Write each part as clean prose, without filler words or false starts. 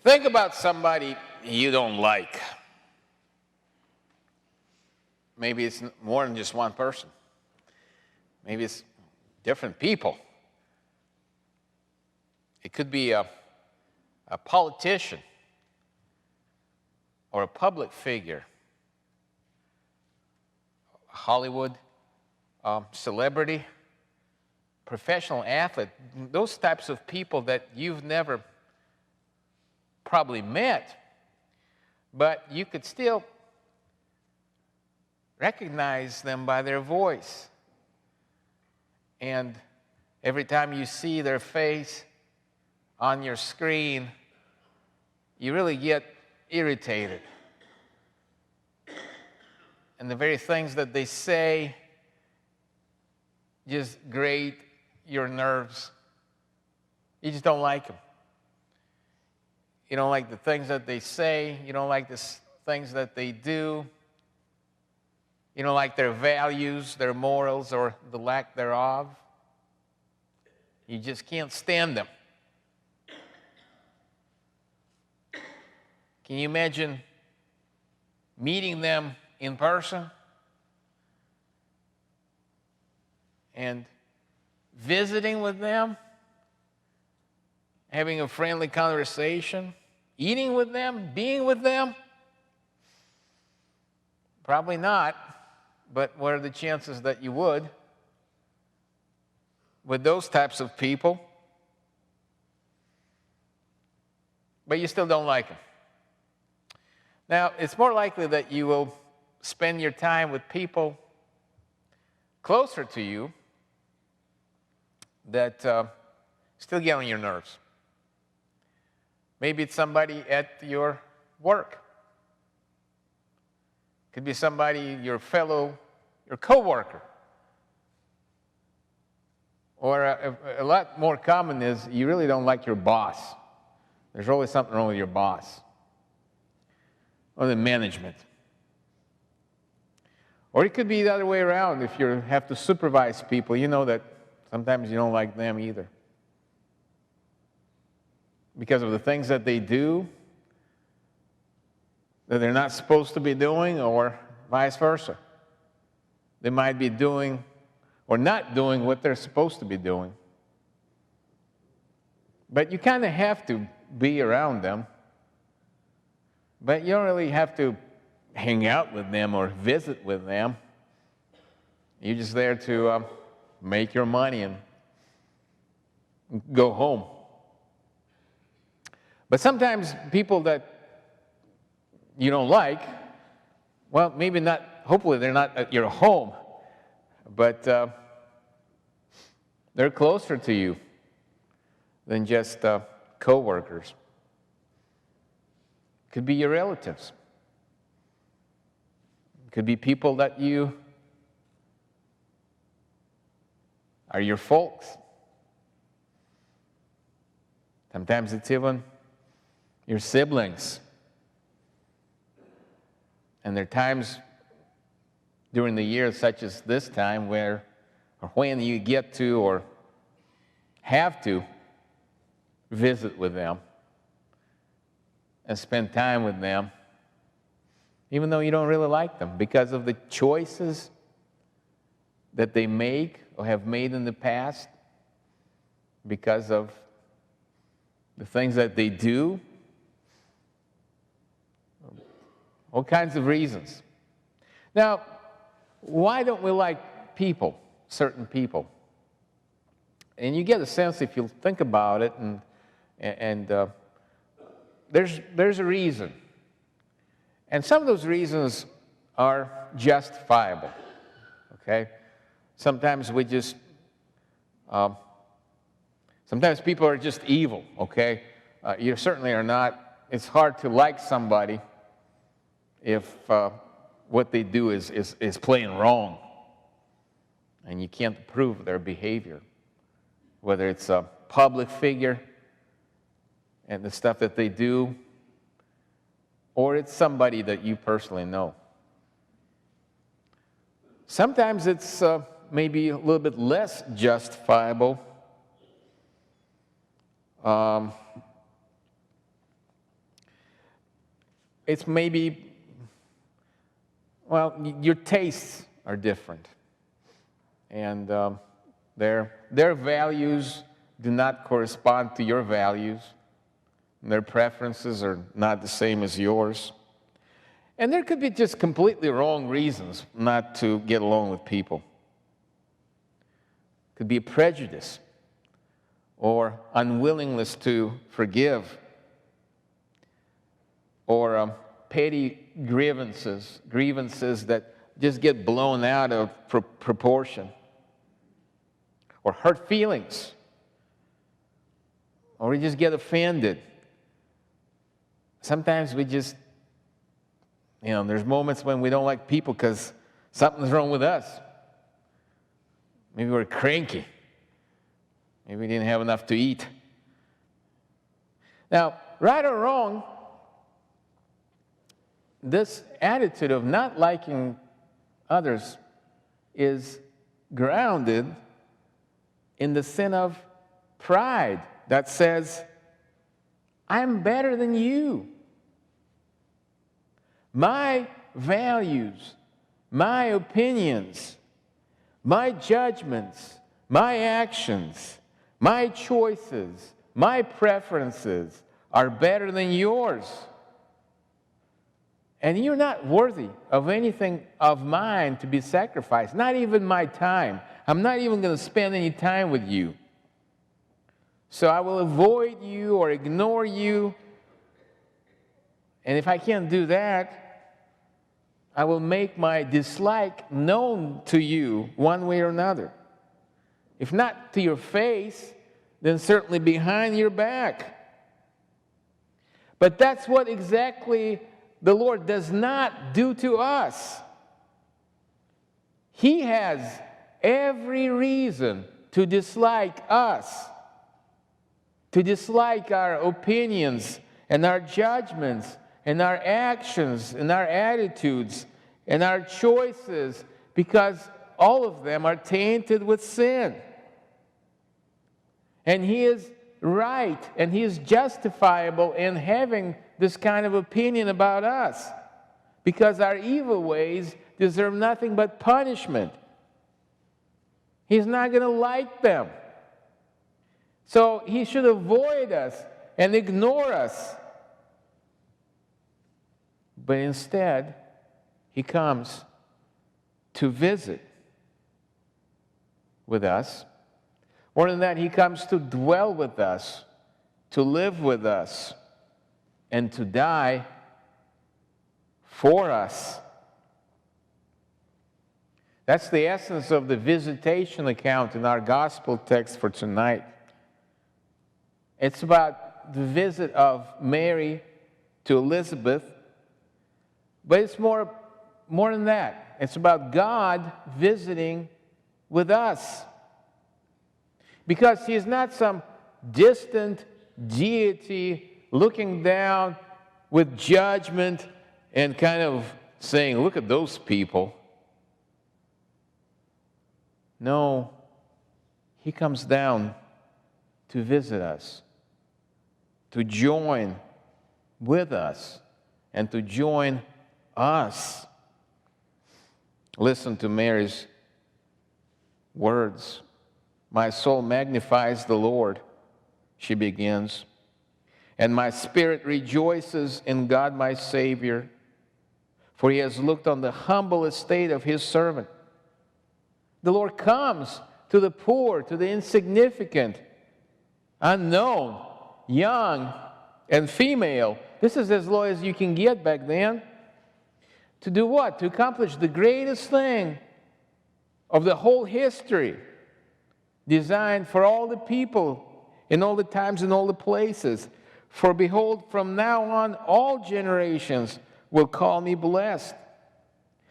Think about somebody you don't like. Maybe it's more than just one person. Maybe it's different people. It could be a politician or a public figure, a Hollywood celebrity, professional athlete, those types of people that you've never probably met, but you could still recognize them by their voice. And every time you see their face on your screen, you really get irritated. And the very things that they say just grate your nerves. You just don't like them. You don't like the things that they say. You don't like the things that they do. You don't like their values, their morals, or the lack thereof. You just can't stand them. Can you imagine meeting them in person and visiting with them, having a friendly conversation, eating with them, being with them? Probably not, but what are the chances that you would with those types of people? But you still don't like them. Now, it's more likely that you will spend your time with people closer to you that still get on your nerves. Maybe it's somebody at your work. Could be somebody, your coworker. Or a lot more common is you really don't like your boss. There's always something wrong with your boss. Or the management. Or it could be the other way around. If you have to supervise people, you know that sometimes you don't like them either. Because of the things that they do that they're not supposed to be doing, or vice versa. They might be doing or not doing what they're supposed to be doing. But you kind of have to be around them. But you don't really have to hang out with them or visit with them. You're just there to make your money and go home. But sometimes people that you don't like, well, maybe not, hopefully they're not at your home, but they're closer to you than just co-workers. Could be your relatives. Could be people that you are your folks. Sometimes it's even your siblings. And there are times during the year, such as this time, where or when you get to or have to visit with them and spend time with them, even though you don't really like them, because of the choices that they make or have made in the past, because of the things that they do, all kinds of reasons. Now, why don't we like people, certain people? And you get a sense if you think about it, and there's a reason. And some of those reasons are justifiable, okay? Sometimes we just, sometimes people are just evil, okay? You certainly are not. It's hard to like somebody if what they do is plain wrong, and you can't approve their behavior, whether it's a public figure and the stuff that they do, or it's somebody that you personally know. Sometimes it's maybe a little bit less justifiable. it's maybe, well, your tastes are different. And their values do not correspond to your values. Their preferences are not the same as yours. And there could be just completely wrong reasons not to get along with people. It could be a prejudice or unwillingness to forgive or petty grievances that just get blown out of proportion, or hurt feelings, or we just get offended. Sometimes we just, there's moments when we don't like people because something's wrong with us. Maybe we're cranky. Maybe we didn't have enough to eat. Now, right or wrong, this attitude of not liking others is grounded in the sin of pride that says, I'm better than you. My values, my opinions, my judgments, my actions, my choices, my preferences are better than yours. And you're not worthy of anything of mine to be sacrificed, not even my time. I'm not even going to spend any time with you. So I will avoid you or ignore you. And if I can't do that, I will make my dislike known to you one way or another. If not to your face, then certainly behind your back. But that's what exactly the Lord does not do to us. He has every reason to dislike us, to dislike our opinions and our judgments and our actions and our attitudes and our choices, because all of them are tainted with sin. And He is right and He is justifiable in having this kind of opinion about us, because our evil ways deserve nothing but punishment. He's not going to like them. So He should avoid us and ignore us. But instead, He comes to visit with us. More than that, He comes to dwell with us, to live with us, and to die for us. That's the essence of the visitation account in our gospel text for tonight. It's about the visit of Mary to Elizabeth, but it's more than that. It's about God visiting with us. Because He is not some distant deity looking down with judgment and kind of saying, look at those people. No, He comes down to visit us, to join with us, and to join us. Listen to Mary's words. My soul magnifies the Lord, she begins, and my spirit rejoices in God my Savior, for He has looked on the humble estate of His servant. The Lord comes to the poor, to the insignificant, unknown, young, and female. This is as low as you can get back then. To do what? To accomplish the greatest thing of the whole history, designed for all the people, in all the times and all the places. For behold, from now on, all generations will call me blessed.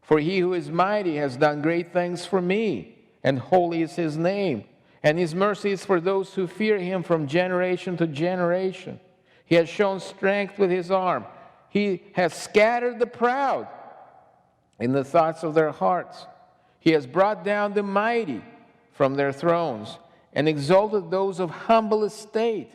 For He who is mighty has done great things for me, and holy is His name. And His mercy is for those who fear Him from generation to generation. He has shown strength with His arm. He has scattered the proud in the thoughts of their hearts. He has brought down the mighty from their thrones and exalted those of humble estate.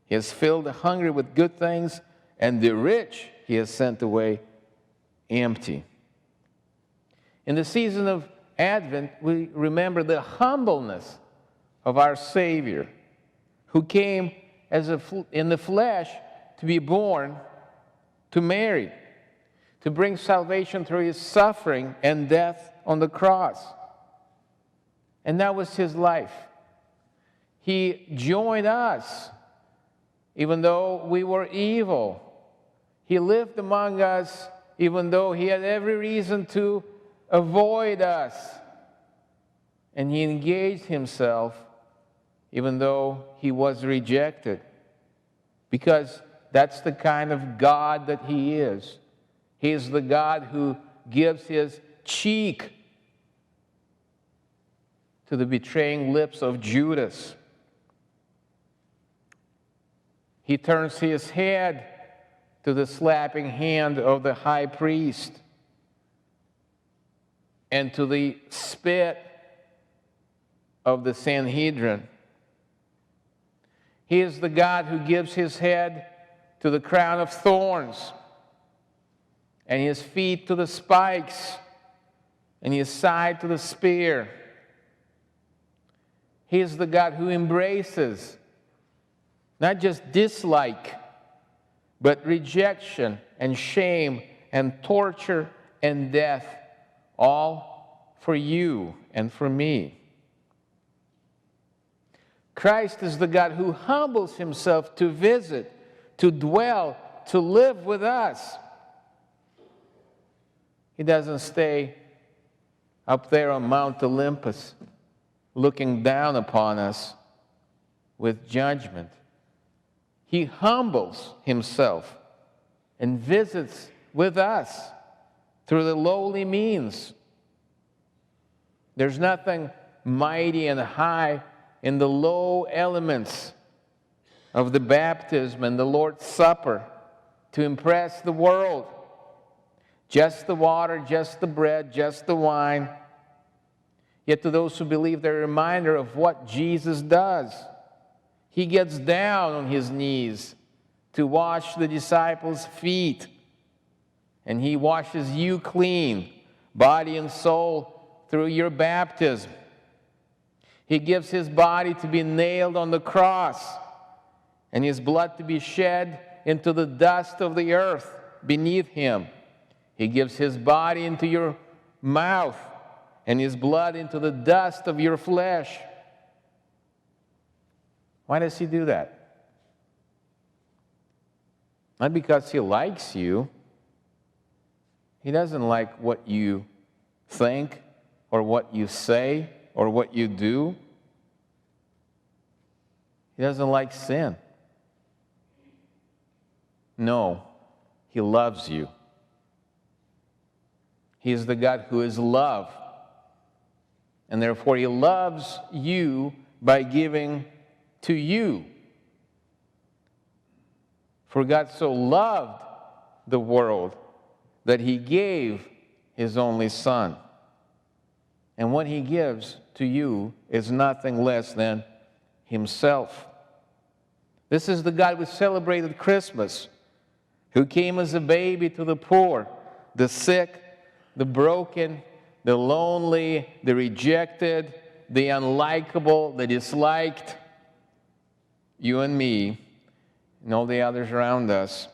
He has filled the hungry with good things, and the rich he is sent away empty. In the season of Advent, we remember the humbleness of our Savior, who came in the flesh to be born to Mary, to bring salvation through his suffering and death on the cross. And that was his life. He joined us, even though we were evil. He lived among us, even though he had every reason to avoid us. And he engaged himself, even though he was rejected. Because that's the kind of God that he is. He is the God who gives his cheek to the betraying lips of Judas. He turns his head to the slapping hand of the high priest and to the spit of the Sanhedrin. He is the God who gives his head to the crown of thorns and his feet to the spikes and his side to the spear. He is the God who embraces not just dislike, but rejection and shame and torture and death, all for you and for me. Christ is the God who humbles himself to visit, to dwell, to live with us. He doesn't stay up there on Mount Olympus looking down upon us with judgment. He humbles himself and visits with us through the lowly means. There's nothing mighty and high in the low elements of the baptism and the Lord's Supper to impress the world. Just the water, just the bread, just the wine. Yet to those who believe, they're a reminder of what Jesus does. He gets down on his knees to wash the disciples' feet. And he washes you clean, body and soul, through your baptism. He gives his body to be nailed on the cross and his blood to be shed into the dust of the earth beneath him. He gives his body into your mouth and his blood into the dust of your flesh. Why does he do that? Not because he likes you. He doesn't like what you think or what you say or what you do. He doesn't like sin. No, he loves you. He is the God who is love. And therefore he loves you by giving to you. For God so loved the world that he gave his only Son. And what he gives to you is nothing less than himself. This is the God we celebrated Christmas, who came as a baby to the poor, the sick, the broken, the lonely, the rejected, the unlikable, the disliked, you and me, and all the others around us.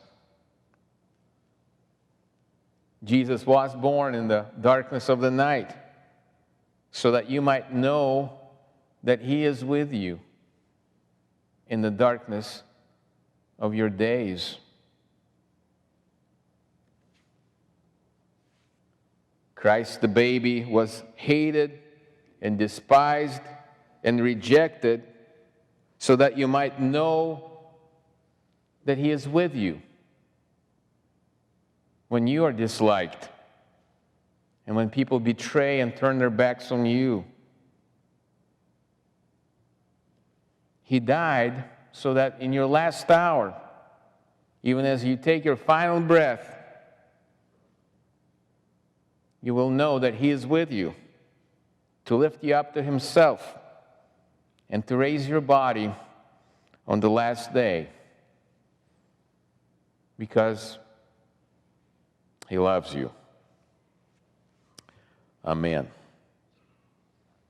Jesus was born in the darkness of the night so that you might know that he is with you in the darkness of your days. Christ the baby was hated and despised and rejected so that you might know that he is with you when you are disliked and when people betray and turn their backs on you. He died so that in your last hour, even as you take your final breath, you will know that he is with you to lift you up to himself and to raise your body on the last day. Because He loves you. Amen.